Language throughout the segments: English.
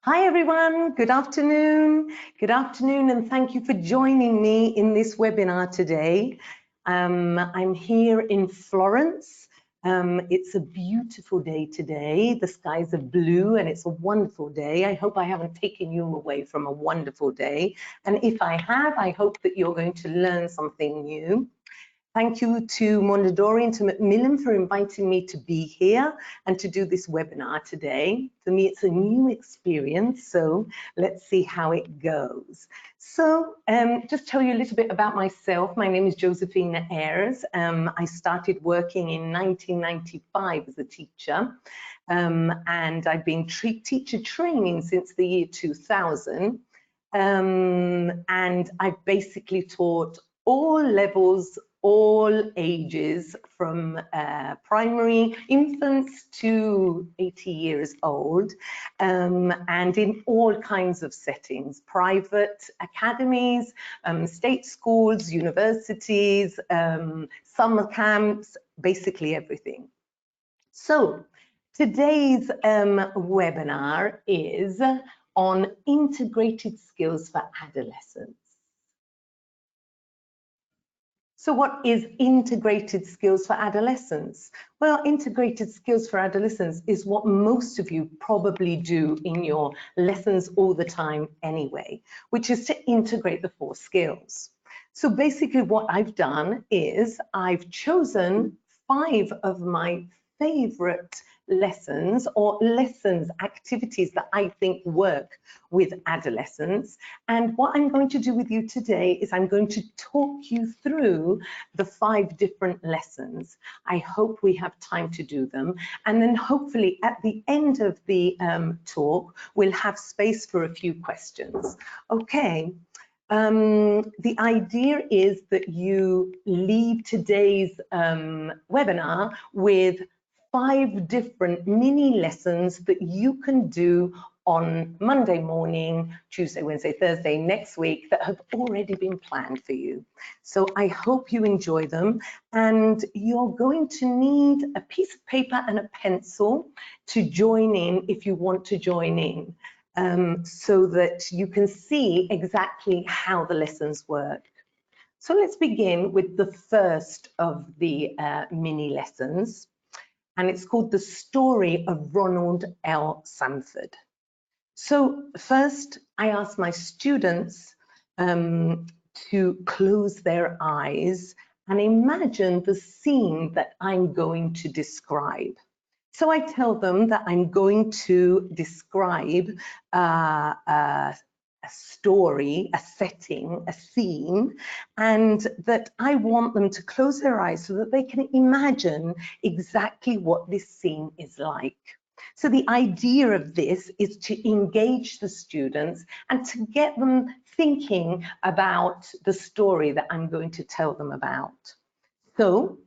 Hi everyone, good afternoon. Good afternoon and thank you for joining me in this webinar today. I'm here in Florence. It's a beautiful day today. The skies are blue and it's a wonderful day. I hope I haven't taken you away from a wonderful day. And if I have, I hope that you're going to learn something new. Thank you to Mondadori and to Macmillan for inviting me to be here and to do this webinar today. For me, it's a new experience, so let's see how it goes. So just tell you a little bit about myself. My name is Josefina Ares. I started working in 1995 as a teacher, and I've been teacher training since the year 2000. And I've basically taught all levels, all ages, from primary infants to 80 years old, and in all kinds of settings, private academies, state schools, universities, summer camps, basically everything. So today's webinar is on integrated skills for adolescents. So what is integrated skills for adolescents? Well, integrated skills for adolescents is what most of you probably do in your lessons all the time anyway, which is to integrate the 4 skills. So basically what I've done is I've chosen 5 of my favorite lessons or activities that I think work with adolescents. And what I'm going to do with you today is I'm going to talk you through the 5 different lessons. I hope we have time to do them. And then hopefully at the end of the talk, we'll have space for a few questions. Okay. The idea is that you leave today's webinar with 5 different mini lessons that you can do on Monday morning, Tuesday, Wednesday, Thursday next week that have already been planned for you. So I hope you enjoy them, and you're going to need a piece of paper and a pencil to join in if you want to join in, so that you can see exactly how the lessons work. So let's begin with the first of the mini lessons. And it's called The Story of Ronald L. Sanford. So first, I asked my students to close their eyes and imagine the scene that I'm going to describe. So I tell them that I'm going to describe a story, a setting, a scene, and that I want them to close their eyes so that they can imagine exactly what this scene is like. So the idea of this is to engage the students and to get them thinking about the story that I'm going to tell them about. So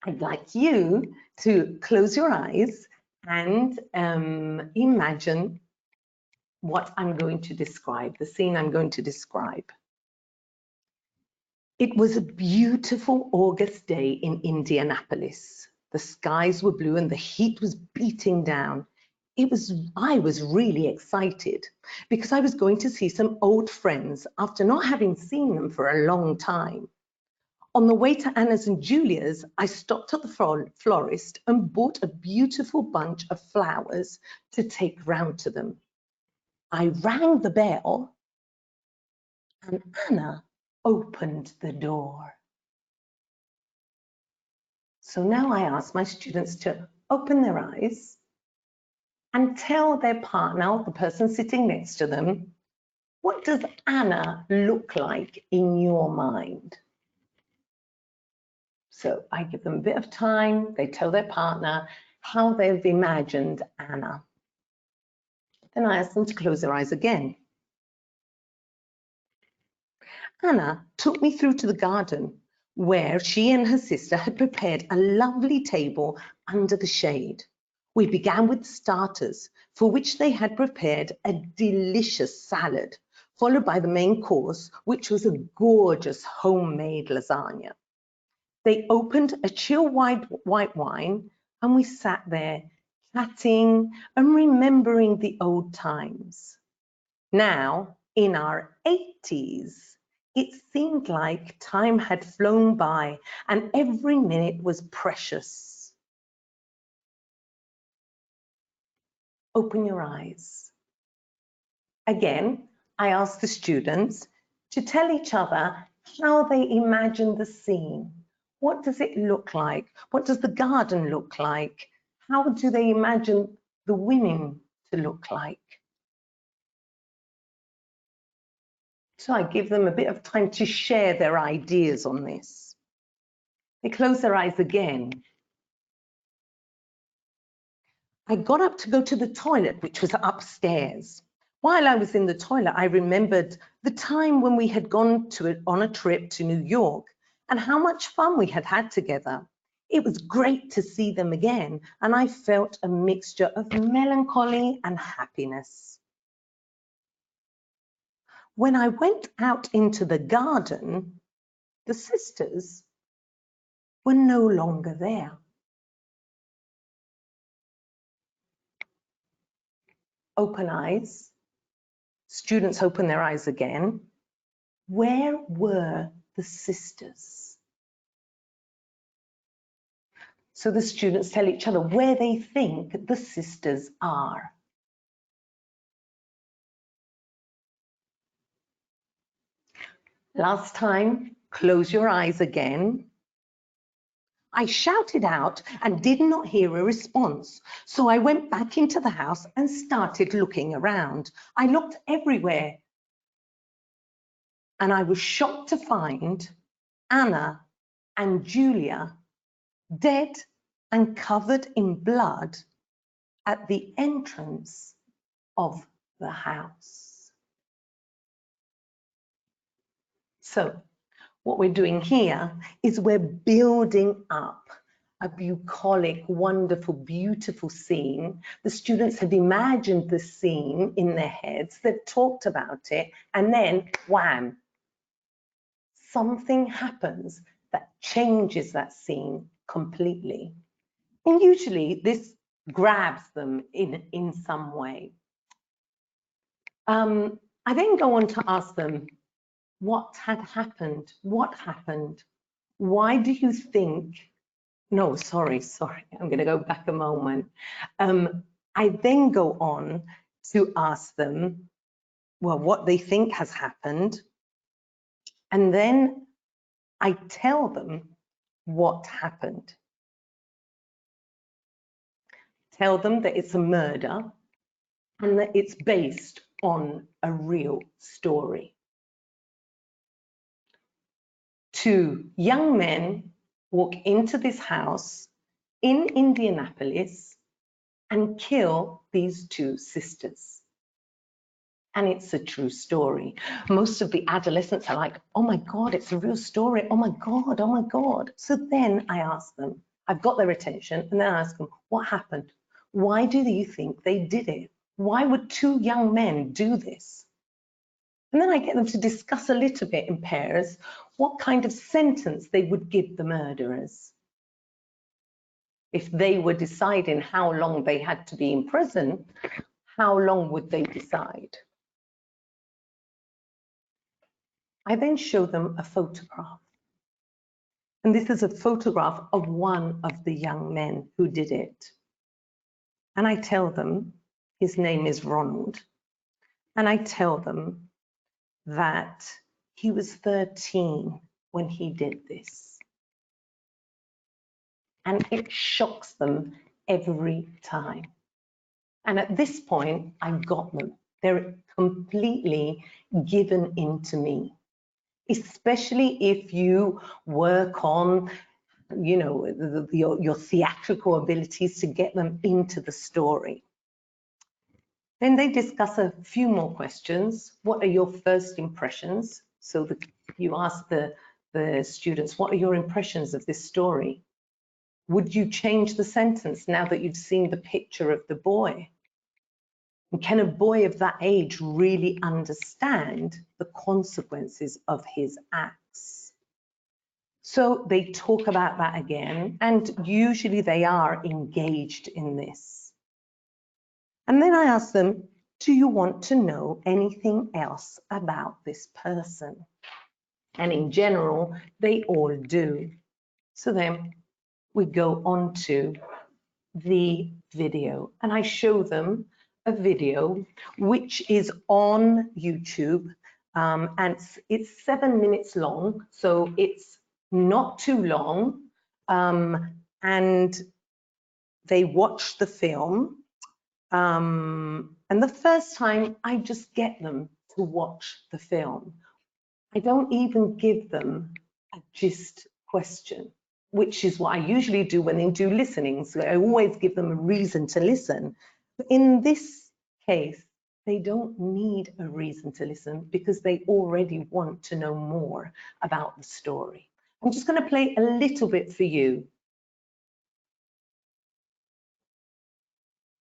I'd like you to close your eyes and imagine what I'm going to describe, the scene I'm going to describe. It was a beautiful August day in Indianapolis. The skies were blue and the heat was beating down. I was really excited because I was going to see some old friends after not having seen them for a long time. On the way to Anna's and Julia's, I stopped at the florist and bought a beautiful bunch of flowers to take round to them. I rang the bell and Anna opened the door. So now I ask my students to open their eyes and tell their partner, the person sitting next to them, what does Anna look like in your mind? So I give them a bit of time, they tell their partner how they've imagined Anna. Then I ask them to close their eyes again. Anna took me through to the garden where she and her sister had prepared a lovely table under the shade. We began with starters, for which they had prepared a delicious salad, followed by the main course, which was a gorgeous homemade lasagna. They opened a chill white wine and we sat there chatting and remembering the old times. Now, in our 80s, it seemed like time had flown by and every minute was precious. Open your eyes. Again, I asked the students to tell each other how they imagine the scene. What does it look like? What does the garden look like? How do they imagine the women to look like? So I give them a bit of time to share their ideas on this. They close their eyes again. I got up to go to the toilet, which was upstairs. While I was in the toilet, I remembered the time when we had gone on a trip to New York and how much fun we had had together. It was great to see them again, and I felt a mixture of melancholy and happiness. When I went out into the garden, the sisters were no longer there. Open eyes. Students open their eyes again. Where were the sisters? So the students tell each other where they think the sisters are. Last time, close your eyes again. I shouted out and did not hear a response, so I went back into the house and started looking around. I looked everywhere, and I was shocked to find Anna and Julia dead and covered in blood at the entrance of the house. So what we're doing here is we're building up a bucolic, wonderful, beautiful scene. The students have imagined the scene in their heads, they've talked about it, and then wham, something happens that changes that scene completely. And usually this grabs them in some way. I then go on to ask them what had happened, what happened, why do you think, no, sorry, I'm going to go back a moment. I then go on to ask them, well, what they think has happened, and then I tell them what happened. Tell them that it's a murder and that it's based on a real story. 2 young men walk into this house in Indianapolis and kill these 2 sisters. And it's a true story. Most of the adolescents are like, oh my God, it's a real story. Oh my God, oh my God. So then I ask them, I've got their attention, and then I ask them, what happened? Why do you think they did it? Why would 2 young men do this? And then I get them to discuss a little bit in pairs what kind of sentence they would give the murderers. If they were deciding how long they had to be in prison, how long would they decide? I then show them a photograph. And this is a photograph of one of the young men who did it. And I tell them, his name is Ronald. And I tell them that he was 13 when he did this. And it shocks them every time. And at this point, I got them. They're completely given into me, especially if you work on, you know, your theatrical abilities to get them into the story. Then they discuss a few more questions. What are your first impressions? So you ask the students, what are your impressions of this story? Would you change the sentence now that you've seen the picture of the boy? And can a boy of that age really understand the consequences of his acts? So they talk about that again, and usually they are engaged in this. And then I ask them, do you want to know anything else about this person? And in general, they all do. So then we go on to the video, and I show them a video which is on YouTube, and it's 7 minutes long, so it's not too long, and they watch the film, and the first time I just get them to watch the film. I don't even give them a gist question, which is what I usually do when they do listening. So I always give them a reason to listen. But in this case, they don't need a reason to listen because they already want to know more about the story. I'm just going to play a little bit for you.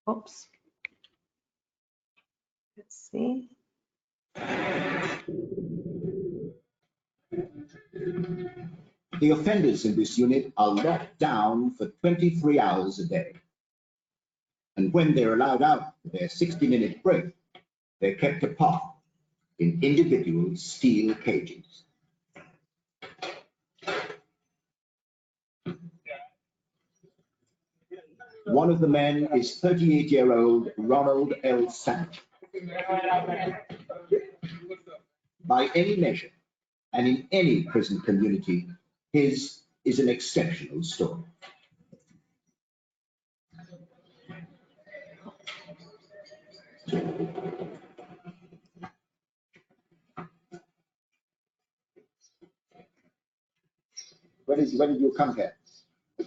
Oops. Let's see. The offenders in this unit are locked down for 23 hours a day. And when they're allowed out for their 60-minute break, they're kept apart in individual steel cages. One of the men is 38-year-old Ronald L. Sanford. By any measure, and in any prison community, his is an exceptional story. When did you come here?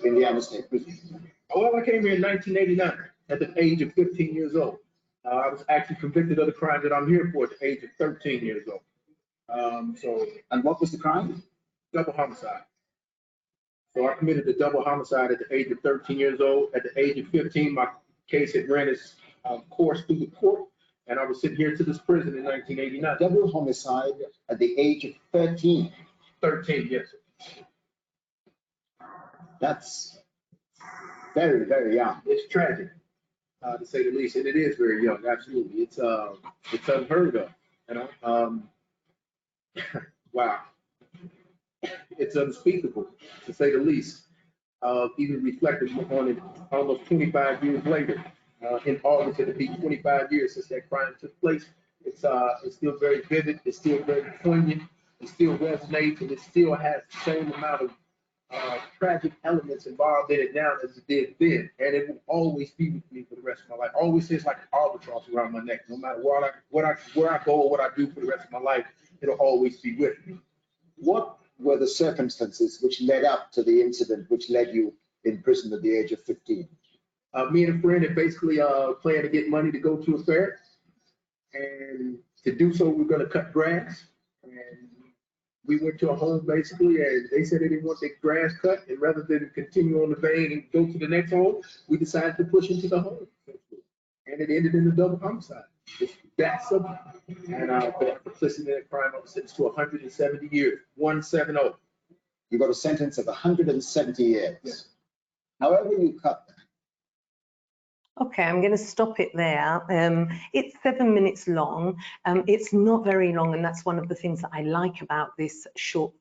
Indiana State Prison. Well, I came here in 1989 at the age of 15 years old. I was actually convicted of the crime that I'm here for at the age of 13 years old. And what was the crime? Double homicide. So I committed a double homicide at the age of 13 years old. At the age of 15, my case had ran its course through the court, and I was sent here to this prison in 1989. Double homicide at the age of 13. 13, yes. That's very, very young. It's tragic, to say the least, and it is very young. Absolutely, it's unheard of. You know, wow, it's unspeakable, to say the least. Even reflecting on it, almost 25 years later, in August it'll be 25 years since that crime took place. It's still very vivid. It's still very poignant. It still resonates, and it still has the same amount of tragic elements involved in it now as it did then, and it will always be with me for the rest of my life. Always feels like albatross around my neck. No matter where I go or what I do for the rest of my life, it'll always be with me. What were the circumstances which led up to the incident which led you in prison at the age of 15? Me and a friend had basically planned to get money to go to a fair, and to do so, we're going to cut grass. And we went to a home basically, and they said they didn't want their grass cut, and rather than continue on the vein and go to the next home, we decided to push into the home, and it ended in a double homicide. It's that simple. And for complicity in that crime, I was sentenced to 170 years, 170. You got a sentence of 170 years. Yes. However you cut that. Okay, I'm going to stop it there. It's 7 minutes long. It's not very long, and that's one of the things that I like about this short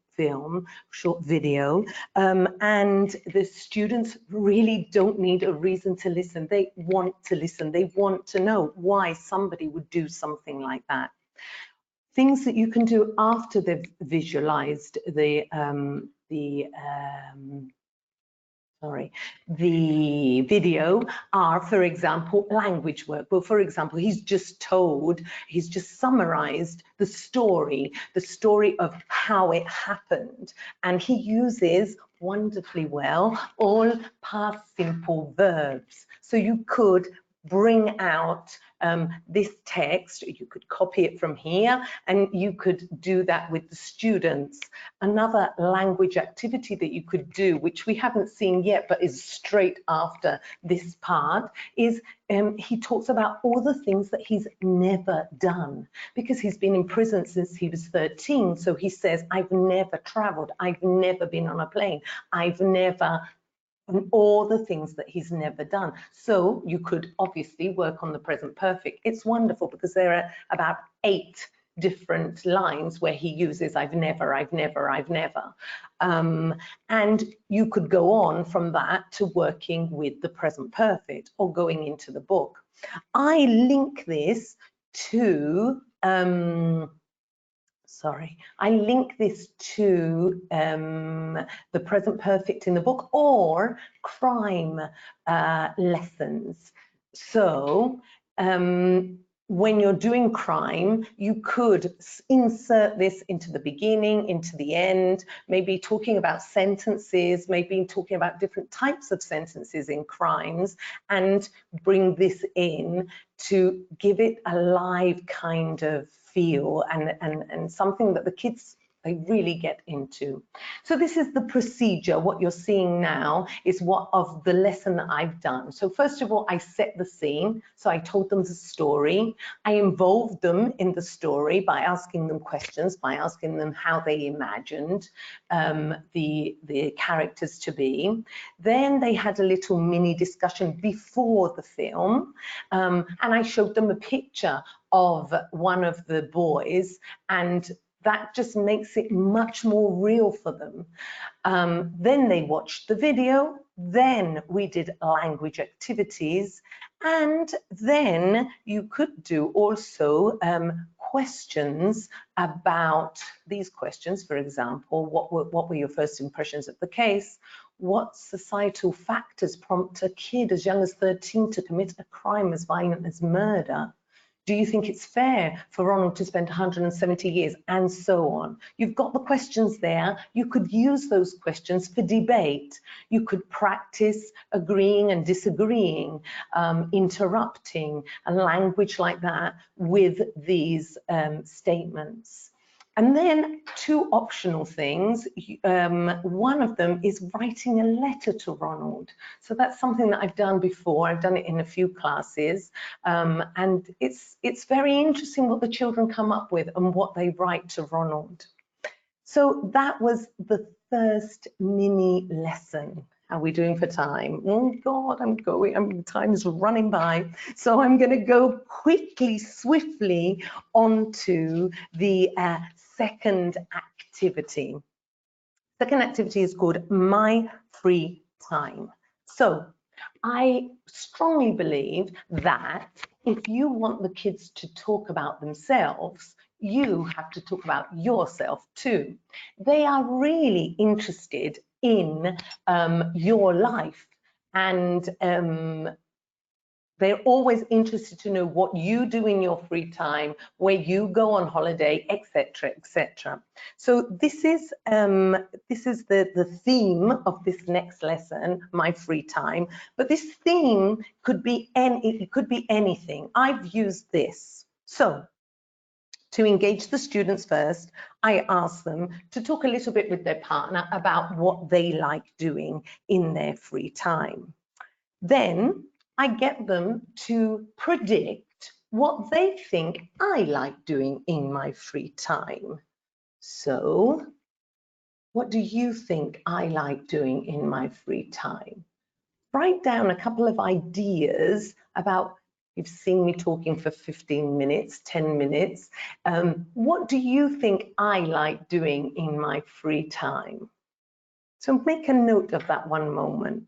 video. And the students really don't need a reason to listen. They want to listen. They want to know why somebody would do something like that. Things that you can do after they've visualized the video are, for example, language work. Well, for example, he's just summarized the story of how it happened. And he uses wonderfully well all past simple verbs. So you could bring out this text, you could copy it from here, and you could do that with the students. Another language activity that you could do, which we haven't seen yet, but is straight after this part, is he talks about all the things that he's never done, because he's been in prison since he was 13. So he says, I've never traveled, I've never been on a plane, I've never and all the things that he's never done. So you could obviously work on the present perfect. It's wonderful because there are about 8 different lines where he uses I've never, I've never, I've never. And you could go on from that to working with the present perfect or going into the book. I link this to, I link this to the present perfect in the book or crime lessons. So when you're doing crime, you could insert this into the beginning, into the end, maybe talking about sentences, maybe talking about different types of sentences in crimes, and bring this in to give it a live kind of feel and something that the kids, they really get into. So this is the procedure. What you're seeing now is what of the lesson that I've done. So first of all, I set the scene. So I told them the story. I involved them in the story by asking them questions, by asking them how they imagined the characters to be. Then they had a little mini discussion before the film, and I showed them a picture of one of the boys, and that just makes it much more real for them. Then they watched the video, then we did language activities, and then you could do also questions about these questions. For example, what were your first impressions of the case? What societal factors prompt a kid as young as 13 to commit a crime as violent as murder? Do you think it's fair for Ronald to spend 170 years, and so on? You've got the questions there. You could use those questions for debate. You could practice agreeing and disagreeing, interrupting, and language like that with these statements. And then 2 optional things. One of them is writing a letter to Ronald. So that's something that I've done before. I've done it in a few classes. And it's very interesting what the children come up with and what they write to Ronald. So that was the first mini lesson. How are we doing for time? Oh God, time is running by. So I'm going to go quickly, swiftly onto the second activity. Second activity is called My Free Time. So I strongly believe that if you want the kids to talk about themselves, you have to talk about yourself too. They are really interested in your life, and they're always interested to know what you do in your free time, where you go on holiday, etc., etc. So this is the theme of this next lesson, my free time. But this theme could be anything. I've used this. So to engage the students first, I ask them to talk a little bit with their partner about what they like doing in their free time. Then I get them to predict what they think I like doing in my free time. So, what do you think I like doing in my free time? Write down a couple of ideas about, you've seen me talking for 15 minutes, 10 minutes. What do you think I like doing in my free time? So make a note of that one moment.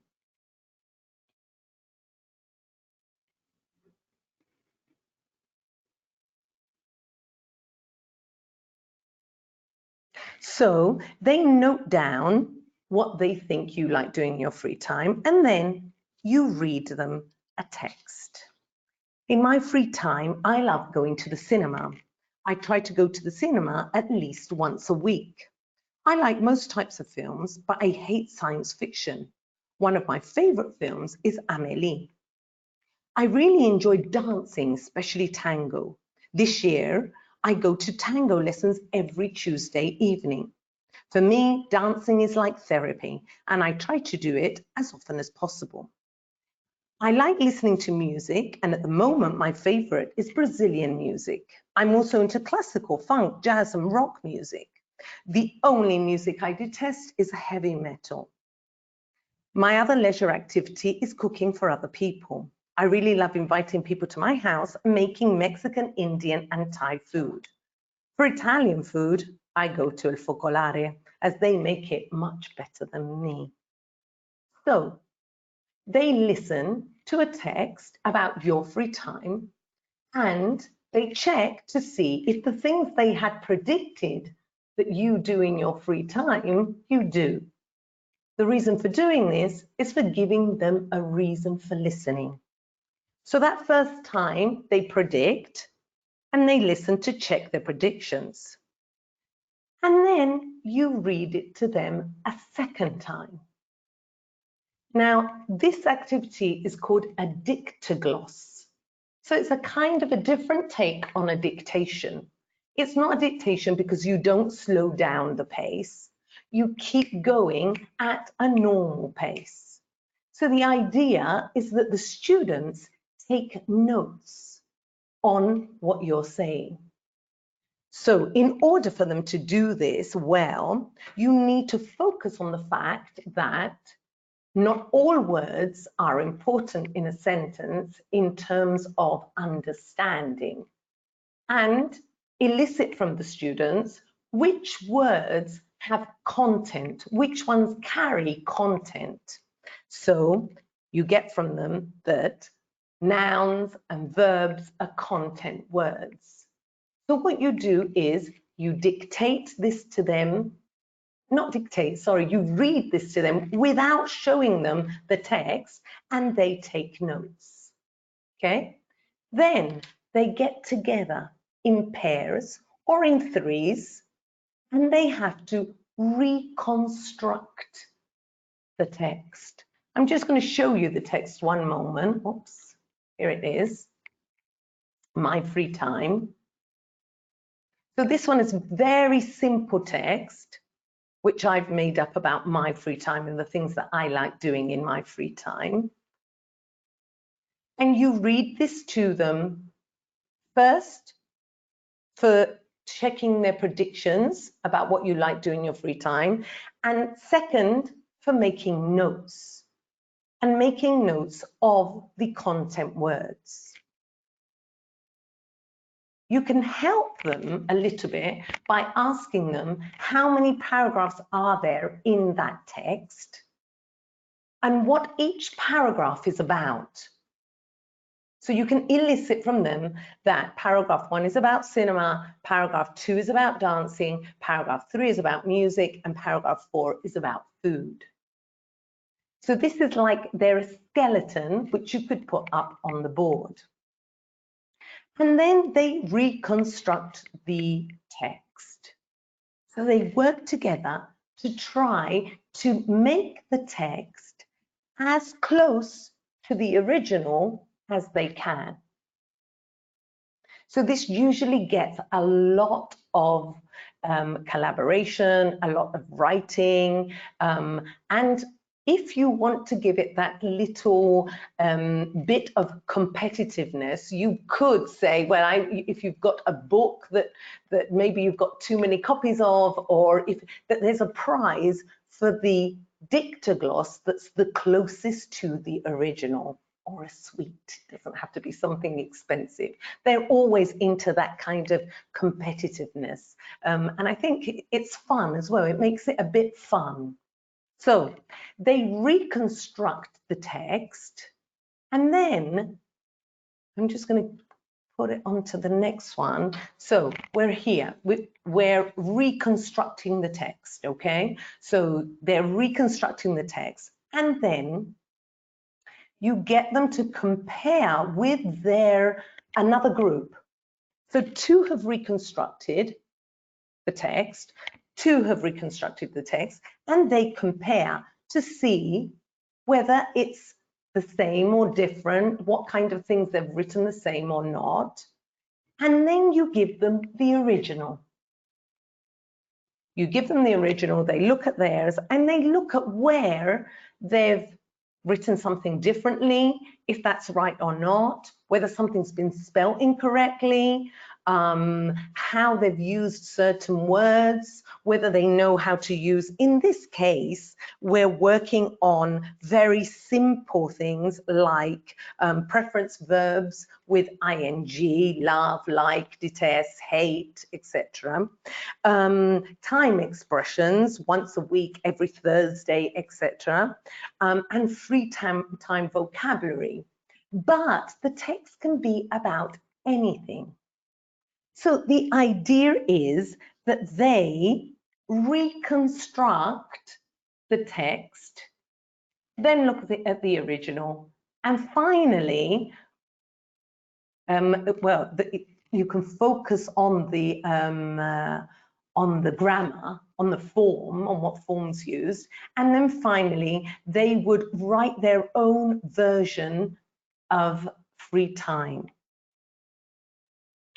So they note down what they think you like doing in your free time, and then you read them a text. In my free time, I love going to the cinema. I try to go to the cinema at least once a week. I like most types of films, but I hate science fiction. One of my favorite films is Amélie. I really enjoy dancing, especially tango. This year, I go to tango lessons every Tuesday evening. For me, dancing is like therapy, and I try to do it as often as possible. I like listening to music, and at the moment, my favorite is Brazilian music. I'm also into classical, funk, jazz, and rock music. The only music I detest is heavy metal. My other leisure activity is cooking for other people. I really love inviting people to my house and making Mexican, Indian and Thai food. For Italian food, I go to El Focolare as they make it much better than me. So they listen to a text about your free time and they check to see if the things they had predicted that you do in your free time, you do. The reason for doing this is for giving them a reason for listening. So that first time they predict and they listen to check their predictions. And then you read it to them a second time. Now, this activity is called a dictogloss. So it's a kind of a different take on a dictation. It's not a dictation because you don't slow down the pace. You keep going at a normal pace. So the idea is that the students take notes on what you're saying. So in order for them to do this well, you need to focus on the fact that not all words are important in a sentence in terms of understanding, and elicit from the students which words have content, which ones carry content. So you get from them that nouns and verbs are content words. So what you do is you dictate this to them, not dictate, sorry, you read this to them without showing them the text and they take notes, okay? Then they get together in pairs or in threes and they have to reconstruct the text. I'm just going to show you the text one moment. Oops, here it is, my free time. So this one is very simple text, which I've made up about my free time and the things that I like doing in my free time. And you read this to them first for checking their predictions about what you like doing in your free time, and second for making notes and making notes of the content words. You can help them a little bit by asking them how many paragraphs are there in that text and what each paragraph is about. So you can elicit from them that paragraph 1 is about cinema, paragraph 2 is about dancing, paragraph 3 is about music, and paragraph 4 is about food. So this is like their skeleton, which you could put up on the board. And then they reconstruct the text. So they work together to try to make the text as close to the original as they can. So this usually gets a lot of collaboration, a lot of writing, and if you want to give it that little bit of competitiveness, you could say, well, if you've got a book that maybe you've got too many copies of, or if that there's a prize for the dictogloss that's the closest to the original, or a sweet. It doesn't have to be something expensive. They're always into that kind of competitiveness. And I think it's fun as well. It makes it a bit fun. So they reconstruct the text, and then I'm just going to put it onto the next one. So we're here, we're reconstructing the text, okay? So they're reconstructing the text, and then you get them to compare with another group. So 2 have reconstructed the text, 2 have reconstructed the text, and they compare to see whether it's the same or different, what kind of things they've written the same or not. And then you give them the original. You give them the original, they look at theirs, and they look at where they've written something differently, if that's right or not, whether something's been spelled incorrectly, how they've used certain words, whether they know how to use. In this case, we're working on very simple things like preference verbs with ing, love, like, detest, hate, etc. Time expressions, once a week, every Thursday, etc. And free time vocabulary. But the text can be about anything. So the idea is that they reconstruct the text, then look at the original, and finally, you can focus on the grammar, on the form, on what form's used, and then finally they would write their own version of free time.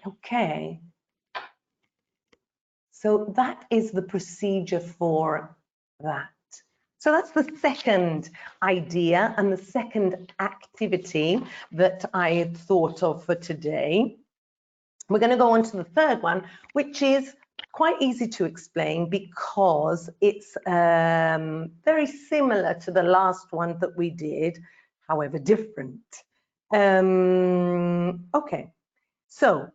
Okay. So that is the procedure for that. So that's the second idea and the second activity that I thought of for today. We're going to go on to the third one, which is quite easy to explain because it's very similar to the last one that we did, however different. Okay, so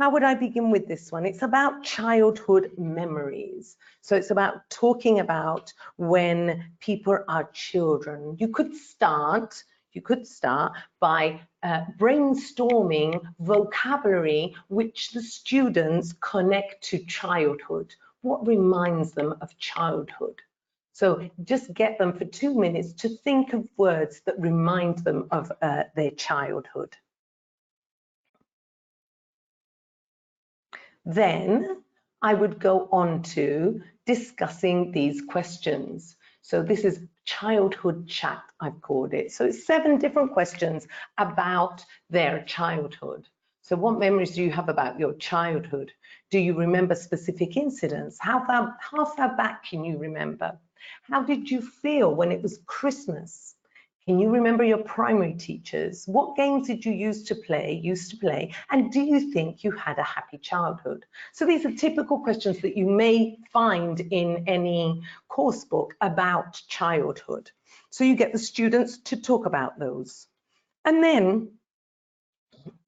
how would I begin with this one? It's about childhood memories. So it's about talking about when people are children. You could start by brainstorming vocabulary which the students connect to childhood. What reminds them of childhood? So just get them for 2 minutes to think of words that remind them of their childhood. Then I would go on to discussing these questions. So this is childhood chat, I've called it. So it's 7 different questions about their childhood. So what memories do you have about your childhood? Do you remember specific incidents? How far back can you remember? How did you feel when it was Christmas? Can you remember your primary teachers? What games did you used to play? And do you think you had a happy childhood? So these are typical questions that you may find in any course book about childhood. So you get the students to talk about those. And then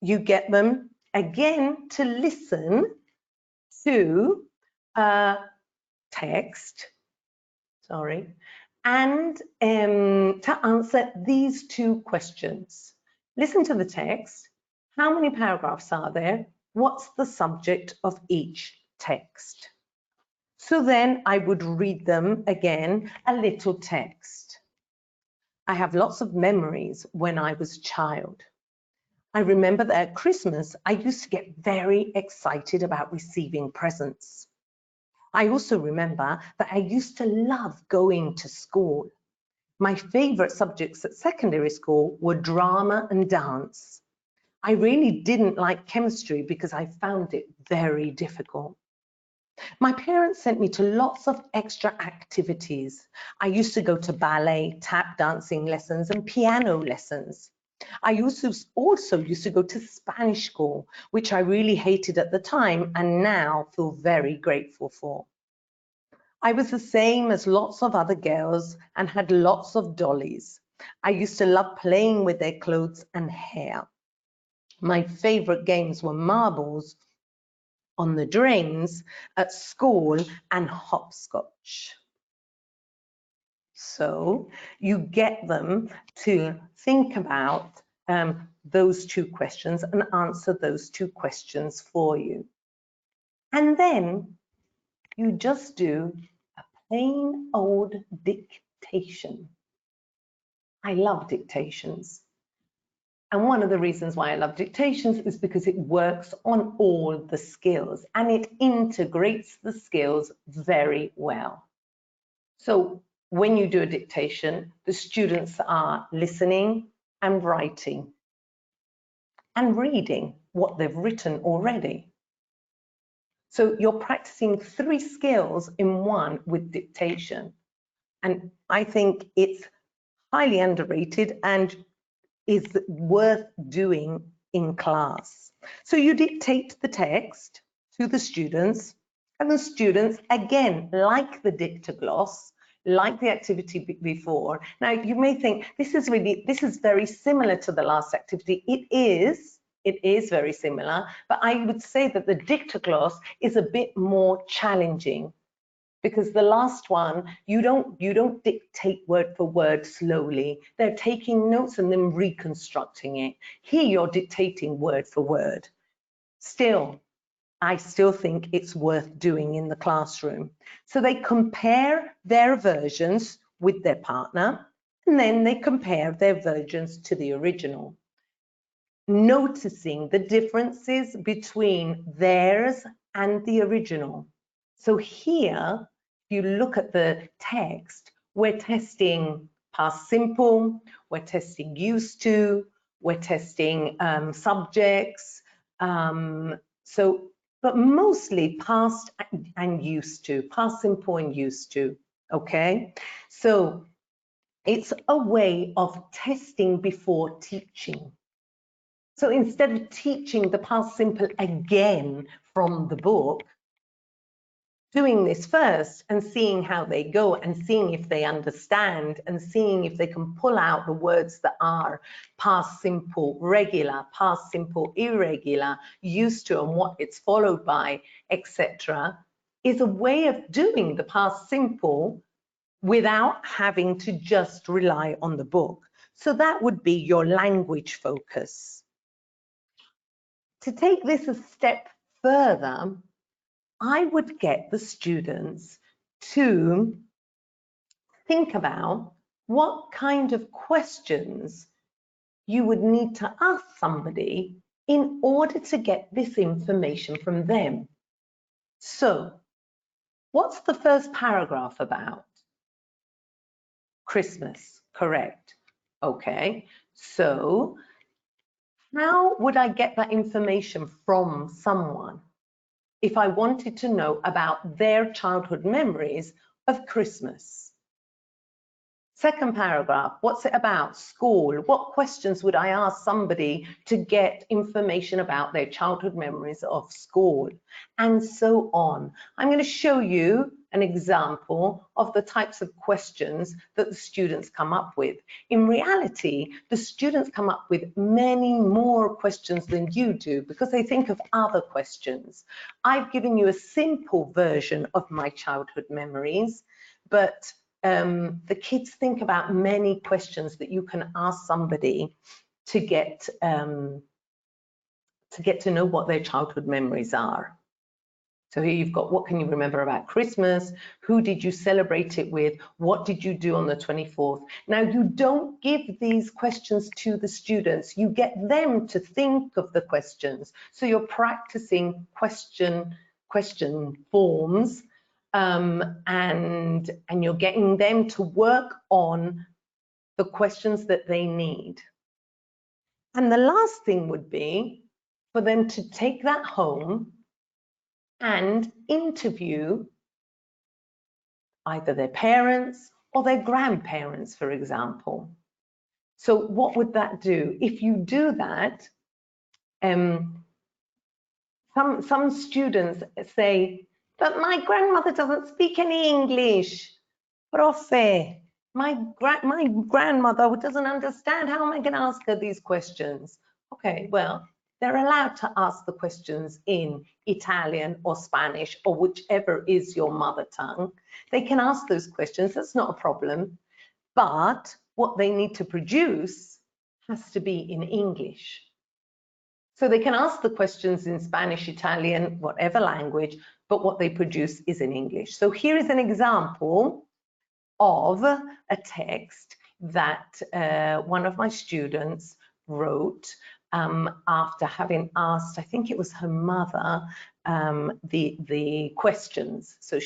you get them again to listen to text, and to answer these 2 questions. Listen to the text. How many paragraphs are there? What's the subject of each text? So then I would read them again, a little text. I have lots of memories when I was a child. I remember that at Christmas, I used to get very excited about receiving presents. I also remember that I used to love going to school. My favourite subjects at secondary school were drama and dance. I really didn't like chemistry because I found it very difficult. My parents sent me to lots of extra activities. I used to go to ballet, tap dancing lessons and piano lessons. I also used to go to Spanish school, which I really hated at the time and now feel very grateful for. I was the same as lots of other girls and had lots of dollies. I used to love playing with their clothes and hair. My favourite games were marbles on the drains at school and hopscotch. So you get them to think about those 2 questions and answer those 2 questions for you. And then you just do plain old dictation. I love dictations. And one of the reasons why I love dictations is because it works on all the skills and it integrates the skills very well. So when you do a dictation, the students are listening and writing and reading what they've written already. So you're practicing 3 skills in one with dictation. And I think it's highly underrated and is worth doing in class. So you dictate the text to the students, and the students, again, like the dictogloss, like the activity before. Now, you may think this is very similar to the last activity. It is very similar, but I would say that the dictogloss is a bit more challenging, because the last one, you don't dictate word for word slowly. They're taking notes and then reconstructing it. Here, you're dictating word for word. Still, I still think it's worth doing in the classroom. So they compare their versions with their partner, and then they compare their versions to the original, noticing the differences between theirs and the original. So here, if you look at the text, we're testing past simple, we're testing used to, we're testing subjects, but mostly past and used to, past simple and used to, okay? So it's a way of testing before teaching. So instead of teaching the past simple again from the book, doing this first and seeing how they go and seeing if they understand and seeing if they can pull out the words that are past simple regular, past simple irregular, used to, and what it's followed by, etc., is a way of doing the past simple without having to just rely on the book. So that would be your language focus. To take this a step further, I would get the students to think about what kind of questions you would need to ask somebody in order to get this information from them. So, what's the first paragraph about? Christmas, correct. Okay, so how would I get that information from someone if I wanted to know about their childhood memories of Christmas? Second paragraph, what's it about? School. What questions would I ask somebody to get information about their childhood memories of school? And so on. I'm going to show you an example of the types of questions that the students come up with. In reality, the students come up with many more questions than you do because they think of other questions. I've given you a simple version of my childhood memories, but the kids think about many questions that you can ask somebody to get to know what their childhood memories are. So here you've got, what can you remember about Christmas? Who did you celebrate it with? What did you do on the 24th? Now, you don't give these questions to the students. You get them to think of the questions. So you're practicing question forms, and you're getting them to work on the questions that they need. And the last thing would be for them to take that home and interview either their parents or their grandparents, for example. So what would that do? If you do that, some students say, but my grandmother doesn't speak any English. Profe, my grandmother doesn't understand. How am I going to ask her these questions? Okay, well, they're allowed to ask the questions in Italian or Spanish or whichever is your mother tongue. They can ask those questions, that's not a problem. But what they need to produce has to be in English. So they can ask the questions in Spanish, Italian, whatever language, but what they produce is in English. So here is an example of a text that one of my students wrote after having asked, I think it was her mother, the questions. So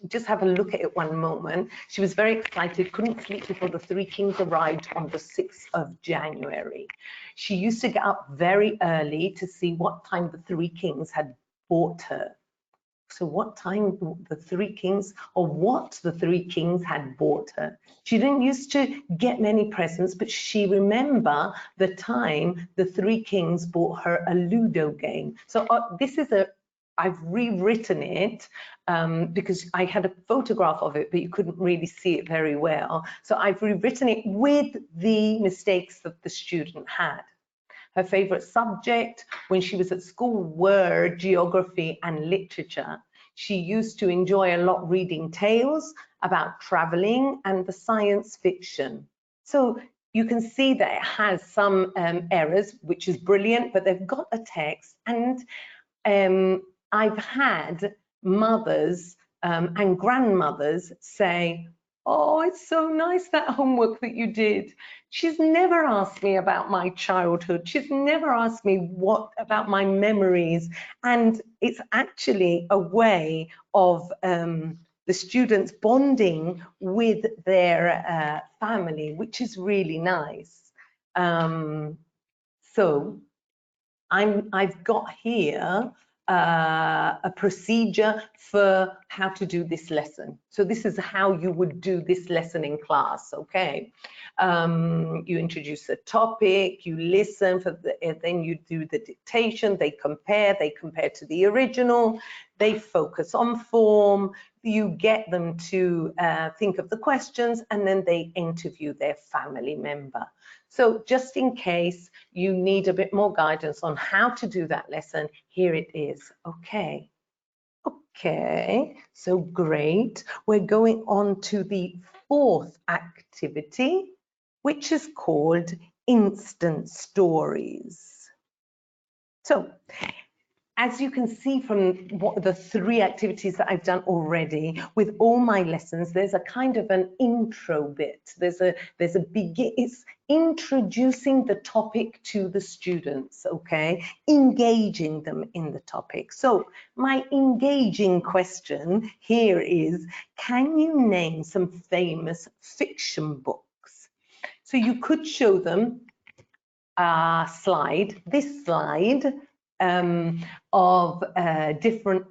just have a look at it one moment. She was very excited, couldn't sleep before the Three Kings arrived on the 6th of January. She used to get up very early to see what time the Three Kings had brought her So what time the three kings, or what the three kings had bought her. She didn't used to get many presents, but she remember the time the three kings bought her a Ludo game. So this is I've rewritten it because I had a photograph of it, but you couldn't really see it very well. So I've rewritten it with the mistakes that the student had. Her favorite subject when she was at school were geography and literature. She used to enjoy a lot reading tales about traveling and the science fiction. So you can see that it has some errors, which is brilliant, but they've got a text. And I've had mothers and grandmothers say, "Oh, it's so nice, that homework that you did. She's never asked me about my childhood. She's never asked me about my memories." And it's actually a way of the students bonding with their family, which is really nice. So I've got here a procedure for how to do this lesson. So this is how you would do this lesson in class, okay? You introduce a topic, you listen, then you do the dictation, they compare to the original, they focus on form, you get them to think of the questions, and then they interview their family member. So just in case you need a bit more guidance on how to do that lesson, here it is. Okay, so great. We're going on to the fourth activity, which is called instant stories. So, as you can see from the three activities that I've done already, with all my lessons, there's a kind of an intro bit. There's a it's introducing the topic to the students, okay? Engaging them in the topic. So my engaging question here is, can you name some famous fiction books? So you could show them a slide, this slide, of different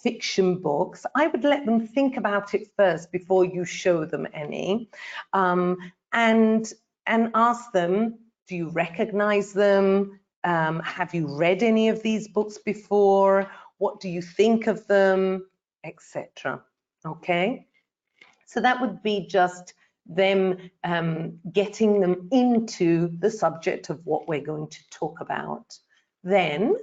fiction books. I would let them think about it first before you show them any, and ask them, do you recognize them? Have you read any of these books before? What do you think of them, etc. Okay, so that would be just them getting them into the subject of what we're going to talk about. Then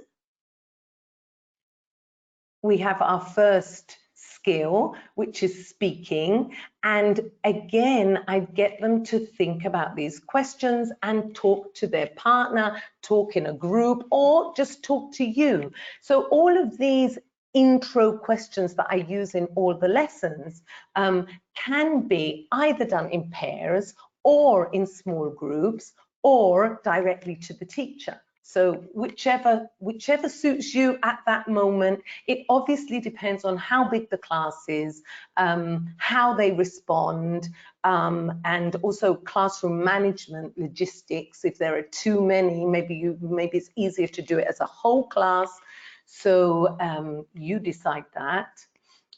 we have our first skill, which is speaking. And again, I get them to think about these questions and talk to their partner, talk in a group, or just talk to you. So all of these intro questions that I use in all the lessons can be either done in pairs or in small groups or directly to the teacher. So whichever suits you at that moment. It obviously depends on how big the class is, how they respond, and also classroom management logistics. If there are too many, maybe it's easier to do it as a whole class. So you decide that.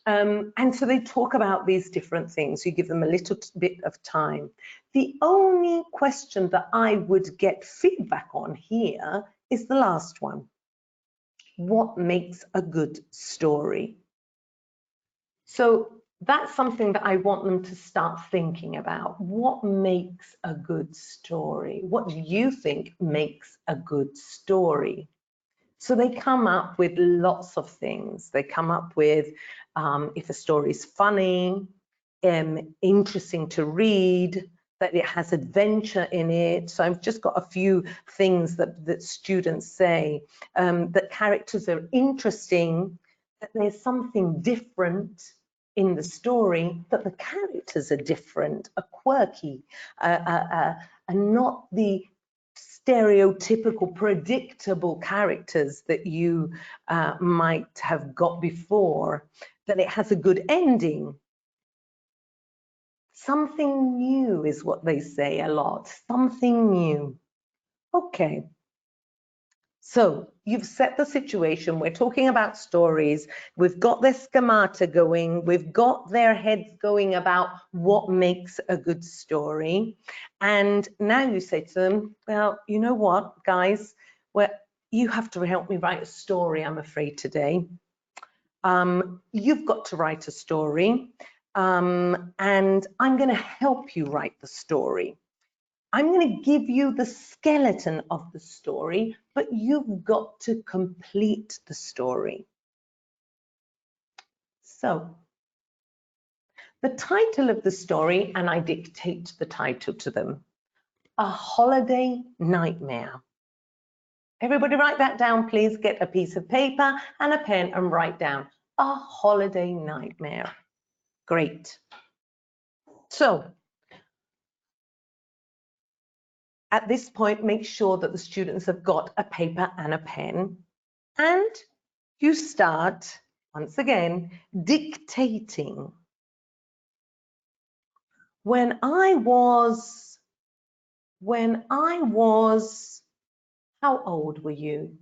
And so they talk about these different things. You give them a little bit of time. The only question that I would get feedback on here is the last one. What makes a good story? So that's something that I want them to start thinking about. What makes a good story? What do you think makes a good story? So they come up with lots of things. They come up with if a story is funny, interesting to read, that it has adventure in it. So I've just got a few things that students say, that characters are interesting, that there's something different in the story, that the characters are different, are quirky, and not the stereotypical, predictable characters that you might have got before, that it has a good ending. Something new is what they say a lot, something new. Okay, So you've set the situation. We're talking about stories. We've got their schemata going. We've got their heads going about what makes a good story. And now you say to them, well, you know what, guys, well, you have to help me write a story, I'm afraid, today. You've got to write a story, and I'm going to help you write the story. I'm going to give you the skeleton of the story, but you've got to complete the story. So, the title of the story, and I dictate the title to them, A Holiday Nightmare. Everybody write that down, please. Get a piece of paper and a pen and write down A Holiday Nightmare. Great. So, at this point, make sure that the students have got a paper and a pen, and you start, once again, dictating. When I was, how old were you?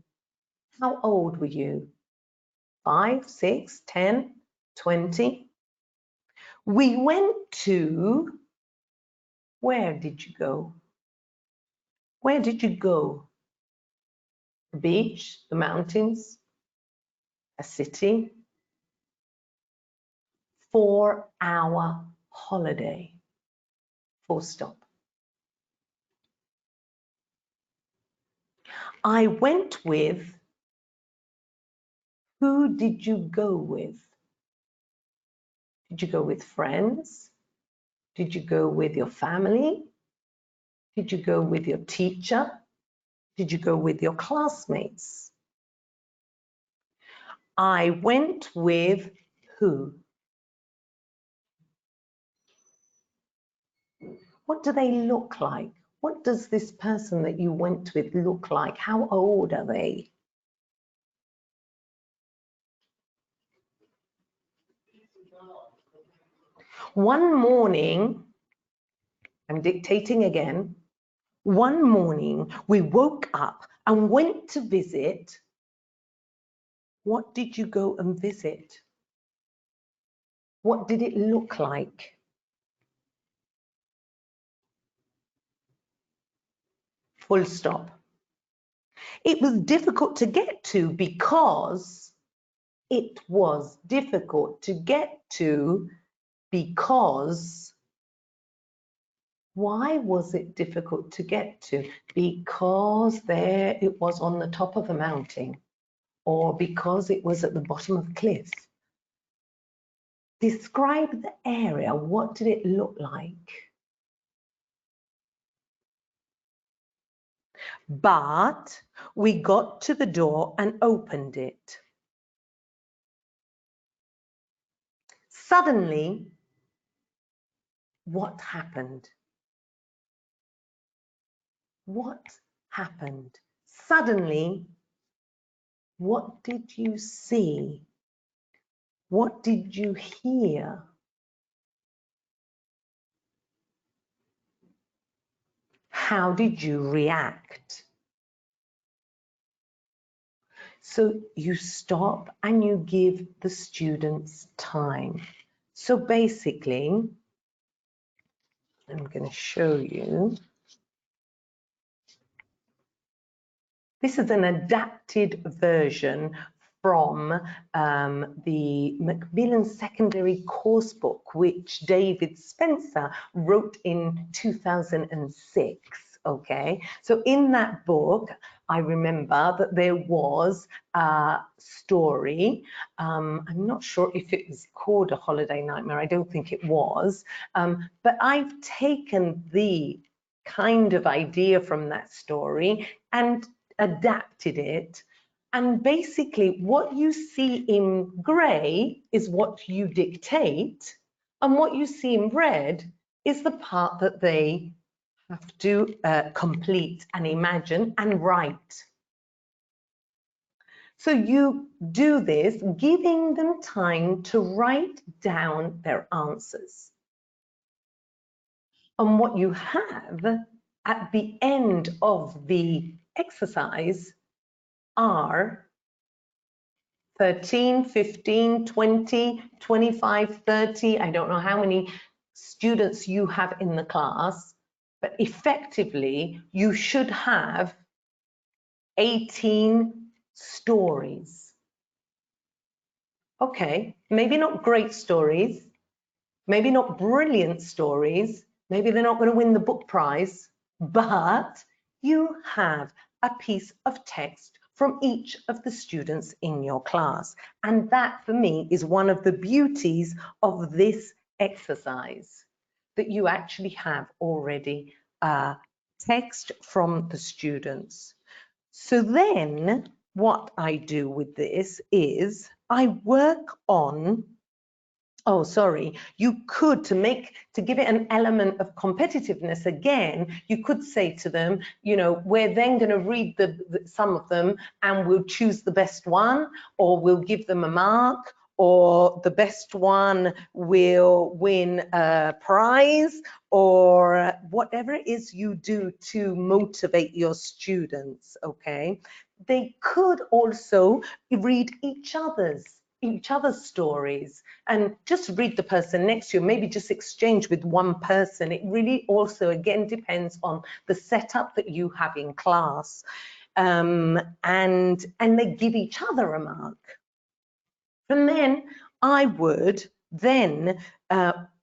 How old were you? 5, 6, 10, 20? We went to, where did you go? Where did you go? The beach, the mountains, a city? 4-hour holiday, full stop. I went with, who did you go with? Did you go with friends? Did you go with your family? Did you go with your teacher? Did you go with your classmates? I went with who? What do they look like? What does this person that you went with look like? How old are they? One morning, I'm dictating again. One morning, we woke up and went to visit. What did you go and visit? What did it look like? Full stop. It was difficult to get to because it was difficult to get to because why was it difficult to get to? Because there it was on the top of a mountain, or because it was at the bottom of a cliff. Describe the area. What did it look like? But we got to the door and opened it. Suddenly, what happened? What happened? Suddenly, what did you see? What did you hear? How did you react? So you stop and you give the students time. So basically, I'm going to show you. This is an adapted version from the Macmillan Secondary Course Book, which David Spencer wrote in 2006. Okay, so in that book, I remember that there was a story. I'm not sure if it was called A Holiday Nightmare. I don't think it was, but I've taken the kind of idea from that story and adapted it. And basically what you see in grey is what you dictate, and what you see in red is the part that they have to complete and imagine and write. So you do this, giving them time to write down their answers. And what you have at the end of the exercise are 13, 15, 20, 25, 30, I don't know how many students you have in the class, but effectively you should have 18 stories. Okay, maybe not great stories, maybe not brilliant stories, maybe they're not going to win the book prize, but you have a piece of text from each of the students in your class. And that for me is one of the beauties of this exercise, that you actually have already text from the students. So then what I do with this is I work on, oh, sorry, you could, to give it an element of competitiveness again, you could say to them, you know, we're then going to read some of them and we'll choose the best one, or we'll give them a mark, or the best one will win a prize, or whatever it is you do to motivate your students, okay? They could also read each other's stories and just read the person next to you, maybe just exchange with one person. It really also again depends on the setup that you have in class, and they give each other a mark. And then I would then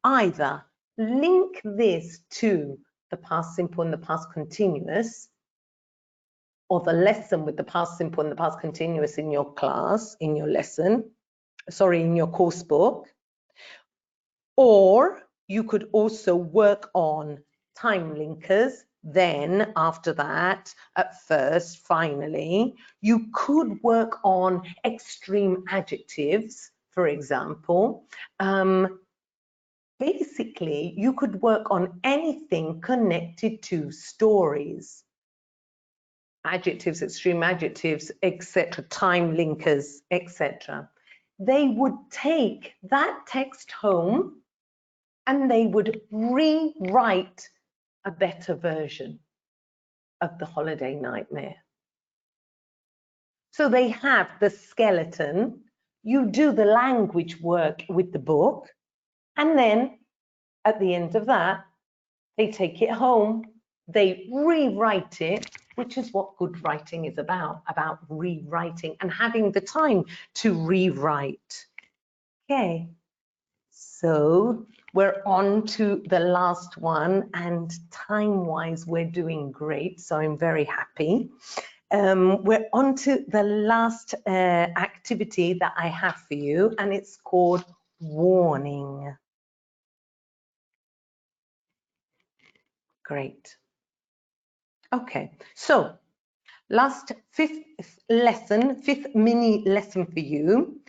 either link this to the past simple and the past continuous, or the lesson with the past simple and the past continuous in your class, in your lesson, sorry, in your course book. Or you could also work on time linkers. Then after that, at first, finally, you could work on extreme adjectives, for example. Basically, you could work on anything connected to stories. Adjectives, extreme adjectives, etc., time linkers, etc. They would take that text home and they would rewrite a better version of the holiday nightmare. So they have the skeleton, you do the language work with the book, and then at the end of that, they take it home, they rewrite it, which is what good writing is about rewriting and having the time to rewrite. Okay, so we're on to the last one, and time-wise, we're doing great, so I'm very happy. We're on to the last activity that I have for you, and it's called warning. Great. Okay, so fifth mini lesson for you.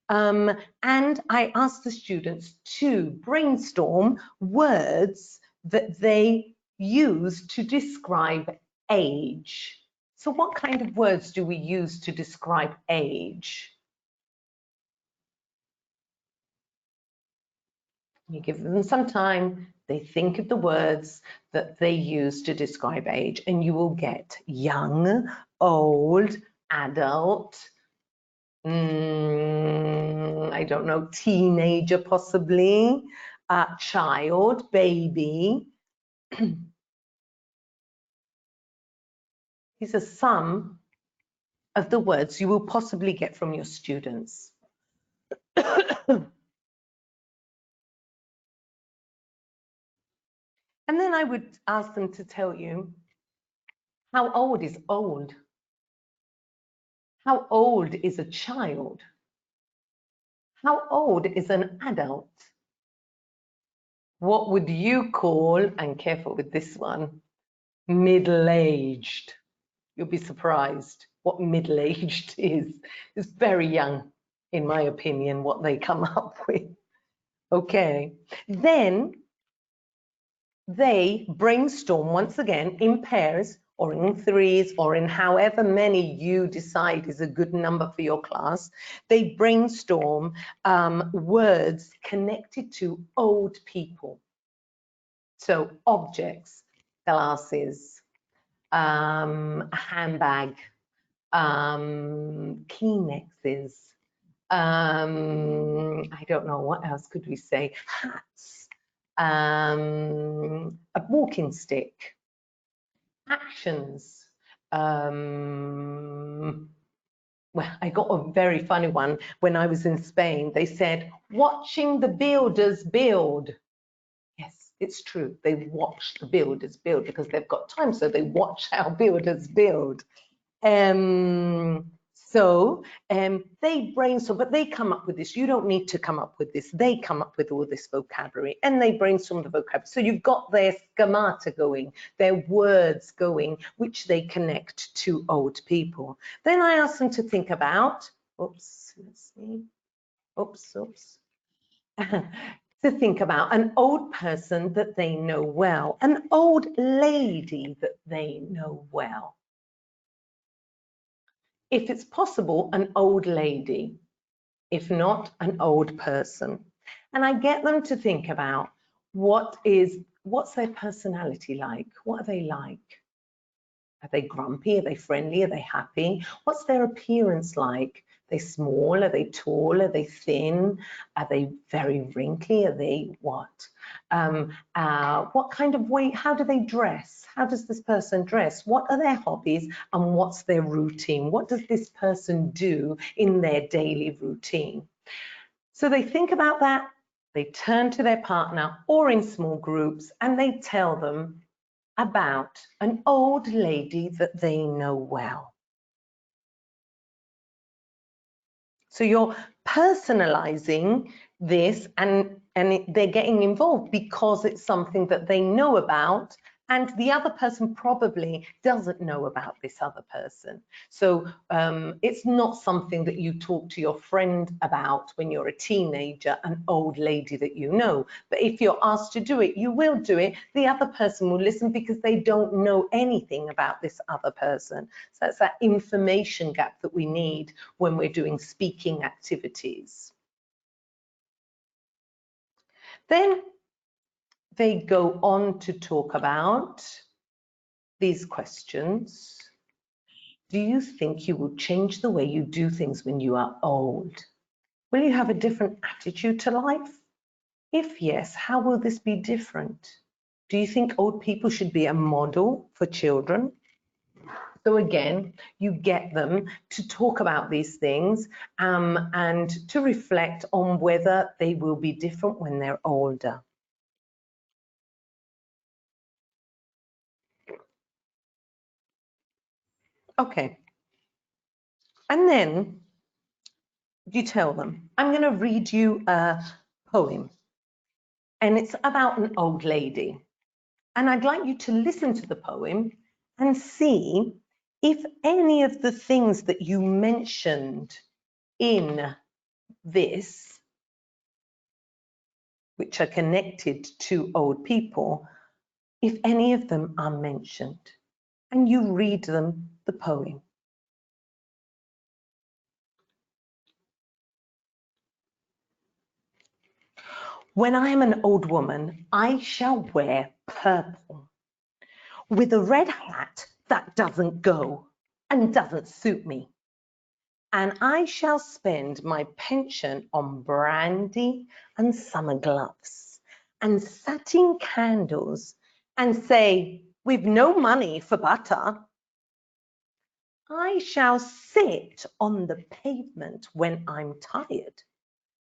And I asked the students to brainstorm words that they use to describe age. So what kind of words do we use to describe age? You give them some time, they think of the words that they use to describe age, and you will get young, old, adult, I don't know, teenager possibly, child, baby. These are some of the words you will possibly get from your students. And then I would ask them to tell you, how old is old? How old is a child? How old is an adult? What would you call, and careful with this one, middle-aged? You'll be surprised what middle-aged is. It's very young, in my opinion, what they come up with. Okay, then they brainstorm once again in pairs or in threes or in however many you decide is a good number for your class. They brainstorm words connected to old people. So objects, glasses, a handbag, Kleenexes, I don't know, what else could we say? Hats, a walking stick, actions. Well, I got a very funny one when I was in Spain. They said, watching the builders build. Yes, it's true. They watch the builders build because they've got time, so they watch how builders build. They brainstorm, but they come up with this. You don't need to come up with this. They come up with all this vocabulary and they brainstorm the vocabulary. So you've got their schemata going, their words going, which they connect to old people. Then I ask them to think about, to think about an old person that they know well, an old lady that they know well. If it's possible, an old lady, if not, an old person. And I get them to think about what's their personality like? What are they like? Are they grumpy? Are they friendly? Are they happy? What's their appearance like? Are they small? Are they tall? Are they thin? Are they very wrinkly? Are they what? What kind of way? How do they dress? How does this person dress? What are their hobbies and what's their routine? What does this person do in their daily routine? So they think about that, they turn to their partner or in small groups and they tell them about an old lady that they know well. So you're personalizing this and they're getting involved because it's something that they know about and the other person probably doesn't know about this other person. So it's not something that you talk to your friend about when you're a teenager, an old lady that you know. But if you're asked to do it, you will do it. The other person will listen because they don't know anything about this other person. So that's that information gap that we need when we're doing speaking activities. Then they go on to talk about these questions. Do you think you will change the way you do things when you are old? Will you have a different attitude to life? If yes, how will this be different? Do you think old people should be a model for children? So again, you get them to talk about these things and to reflect on whether they will be different when they're older. Okay, and then you tell them, I'm going to read you a poem and it's about an old lady. And I'd like you to listen to the poem and see if any of the things that you mentioned in this, which are connected to old people, if any of them are mentioned. And you read them the poem. When I am an old woman, I shall wear purple, with a red hat that doesn't go and doesn't suit me. And I shall spend my pension on brandy and summer gloves and satin candles and say, we've no money for butter. I shall sit on the pavement when I'm tired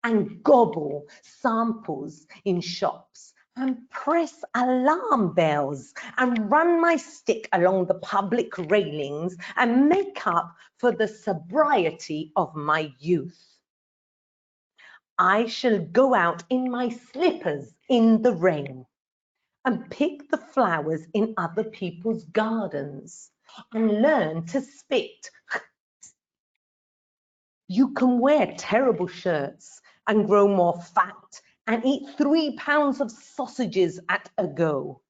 and gobble samples in shops and press alarm bells and run my stick along the public railings and make up for the sobriety of my youth. I shall go out in my slippers in the rain and pick the flowers in other people's gardens and learn to spit. You can wear terrible shirts and grow more fat and eat 3 pounds of sausages at a go,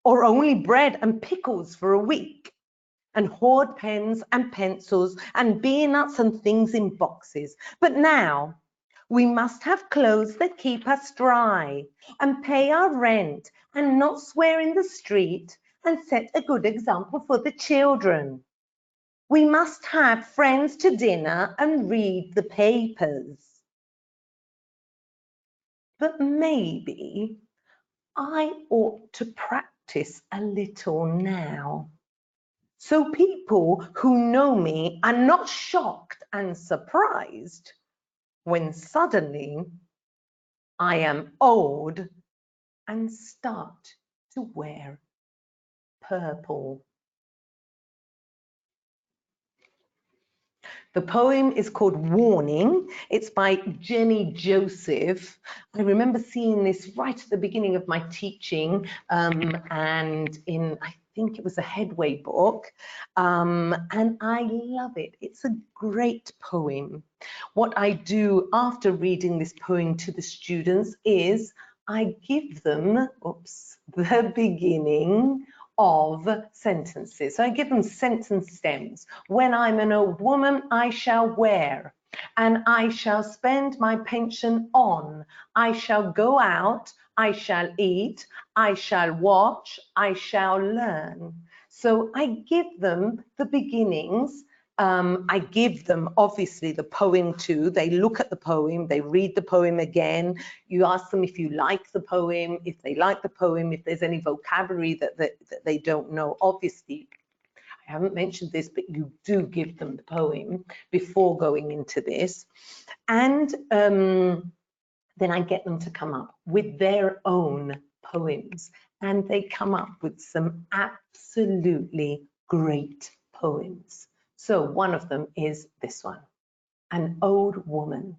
or only bread and pickles for a week, and hoard pens and pencils and beer nuts and things in boxes. But now we must have clothes that keep us dry and pay our rent and not swear in the street and set a good example for the children. We must have friends to dinner and read the papers. But maybe I ought to practice a little now, so people who know me are not shocked and surprised when suddenly I am old and start to wear purple. The poem is called Warning. It's by Jenny Joseph. I remember seeing this right at the beginning of my teaching and in, I think it was a Headway book, and I love it. It's a great poem. What I do after reading this poem to the students is I give them, the beginning of sentences. So I give them sentence stems. When I'm an old woman, I shall wear, and I shall spend my pension on. I shall go out, I shall eat, I shall watch, I shall learn. So I give them the beginnings. I give them obviously the poem too. They look at the poem, they read the poem again. You ask them if you like the poem, if they like the poem, if there's any vocabulary that they don't know. Obviously, I haven't mentioned this, but you do give them the poem before going into this. And then I get them to come up with their own poems. And they come up with some absolutely great poems. So one of them is this one, An Old Woman.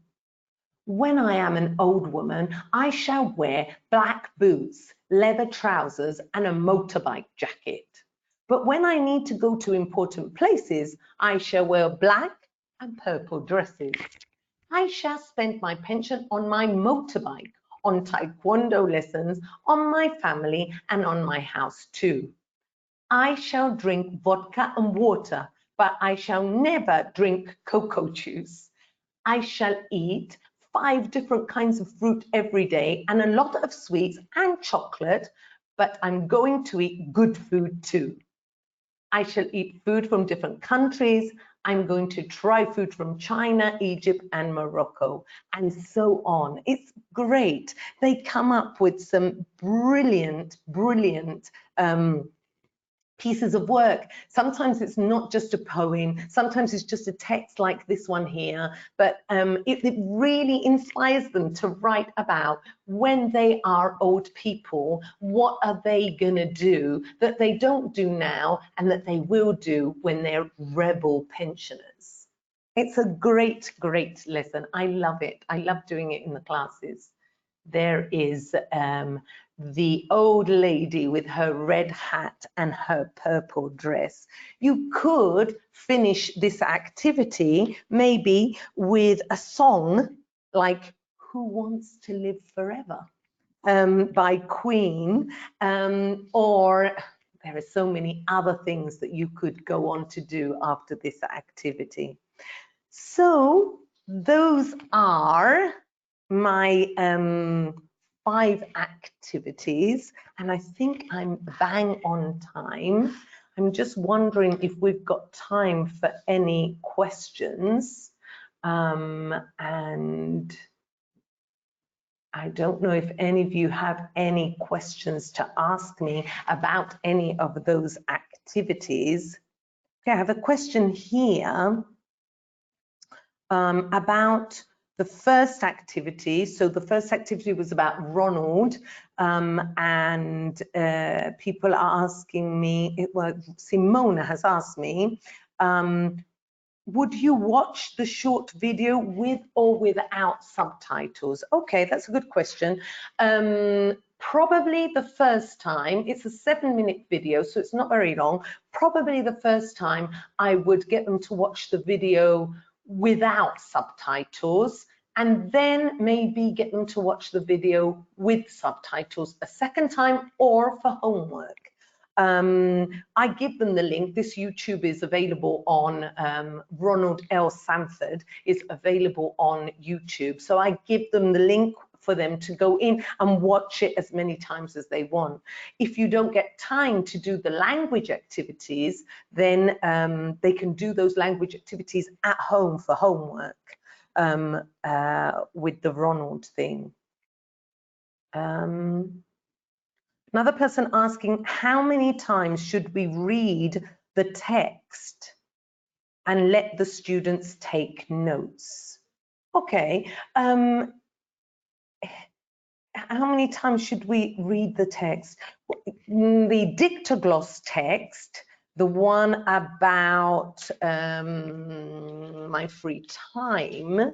When I am an old woman, I shall wear black boots, leather trousers, and a motorbike jacket. But when I need to go to important places, I shall wear black and purple dresses. I shall spend my pension on my motorbike, on taekwondo lessons, on my family, and on my house too. I shall drink vodka and water, but I shall never drink cocoa juice. I shall eat 5 different kinds of fruit every day and a lot of sweets and chocolate, but I'm going to eat good food too. I shall eat food from different countries. I'm going to try food from China, Egypt, and Morocco, and so on. It's great. They come up with some brilliant, brilliant pieces of work. Sometimes it's not just a poem, sometimes it's just a text like this one here, but it really inspires them to write about when they are old people, what are they gonna do that they don't do now and that they will do when they're rebel pensioners. It's a great, great lesson. I love it. I love doing it in the classes. There is the old lady with her red hat and her purple dress. You could finish this activity maybe with a song like Who Wants to Live Forever by Queen, or there are so many other things that you could go on to do after this activity. So those are my 5 activities, and I think I'm bang on time. I'm just wondering if we've got time for any questions, and I don't know if any of you have any questions to ask me about any of those activities. Okay, I have a question here about the first activity. So the first activity was about Ronald, and people are asking me, well, Simona has asked me, would you watch the short video with or without subtitles? Okay, that's a good question. Probably the first time, it's a 7-minute video, so it's not very long. Probably the first time I would get them to watch the video without subtitles, and then maybe get them to watch the video with subtitles a second time or for homework. I give them the link. This YouTube is available on Ronald L. Sanford is available on YouTube. So I give them the link for them to go in and watch it as many times as they want. If you don't get time to do the language activities, then they can do those language activities at home for homework with the Ronald thing. Another person asking, how many times should we read the text and let the students take notes? Okay, how many times should we read the text? The Dictogloss text, the one about my free time,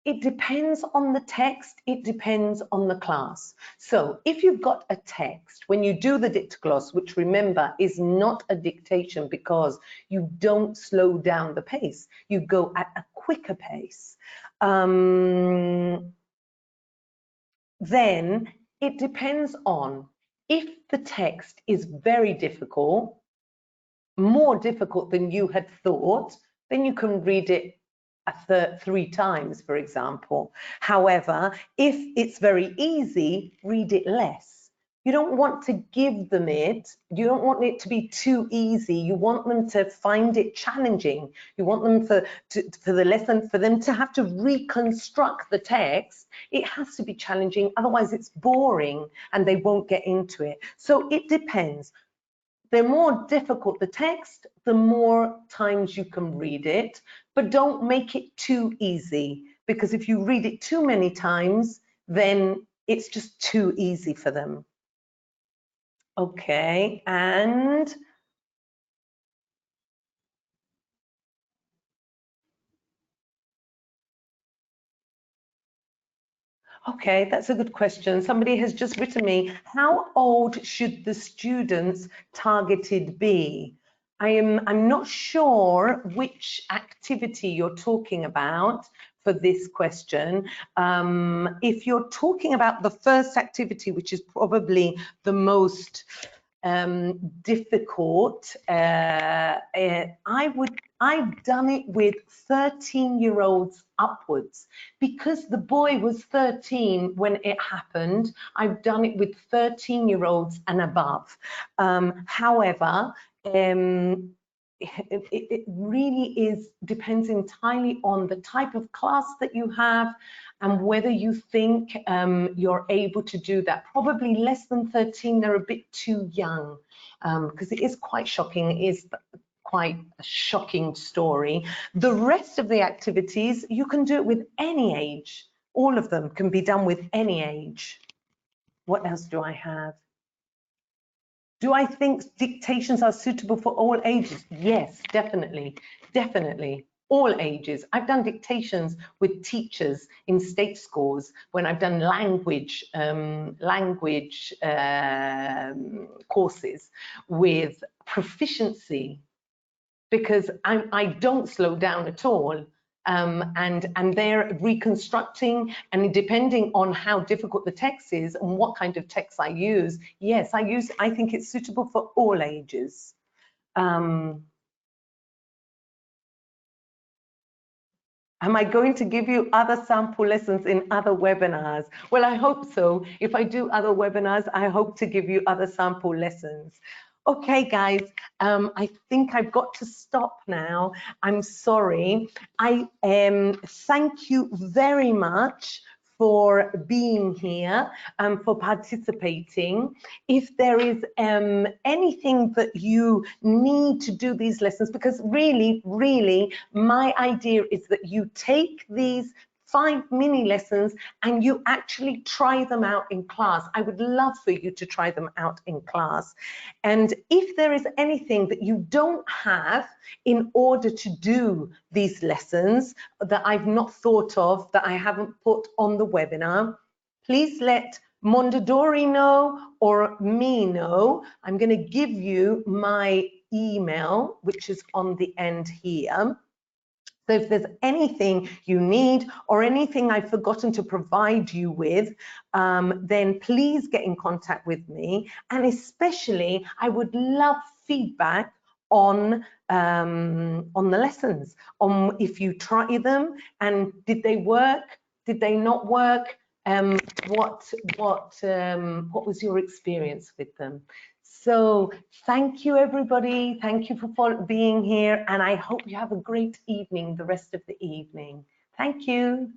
it depends on the text, it depends on the class. So if you've got a text, when you do the Dictogloss, which remember is not a dictation because you don't slow down the pace, you go at a quicker pace, then it depends on if the text is very difficult, more difficult than you had thought, then you can read it 3 times, for example. However, if it's very easy, read it less. You don't want to give them it, you don't want it to be too easy, you want them to find it challenging. You want them for the lesson, for them to have to reconstruct the text. It has to be challenging, otherwise it's boring and they won't get into it. So it depends. The more difficult the text, the more times you can read it, but don't make it too easy, because if you read it too many times, then it's just too easy for them. Okay, and okay, that's a good question. Somebody has just written me, how old should the students targeted be? I'm not sure which activity you're talking about for this question. If you're talking about the first activity, which is probably the most difficult, I've done it with 13-year-olds upwards. Because the boy was 13 when it happened, I've done it with 13-year-olds and above. However, it really depends entirely on the type of class that you have and whether you think you're able to do that. Probably less than 13, they're a bit too young, because it is quite shocking. It is quite a shocking story. The rest of the activities, you can do it with any age. All of them can be done with any age. What else do I have? Do I think dictations are suitable for all ages? Yes, definitely, definitely. All ages. I've done dictations with teachers in state schools when I've done language courses with proficiency, because I don't slow down at all. And they're reconstructing, and depending on how difficult the text is and what kind of text I use, yes, I think it's suitable for all ages. Am I going to give you other sample lessons in other webinars? Well, I hope so. If I do other webinars, I hope to give you other sample lessons. Okay, guys, I think I've got to stop now. I'm sorry. I thank you very much for being here and for participating. If there is anything that you need to do these lessons, because really, my idea is that you take these 5 mini lessons and you actually try them out in class. I would love for you to try them out in class. And if there is anything that you don't have in order to do these lessons that I've not thought of, that I haven't put on the webinar, please let Mondadori know or me know. I'm going to give you my email, which is on the end here. So if there's anything you need or anything I've forgotten to provide you with, then please get in contact with me. And especially, I would love feedback on the lessons, on if you try them and did they work, Did they not work? What was your experience with them? So thank you, everybody. Thank you for being here, and I hope you have a great evening the rest of the evening. Thank you.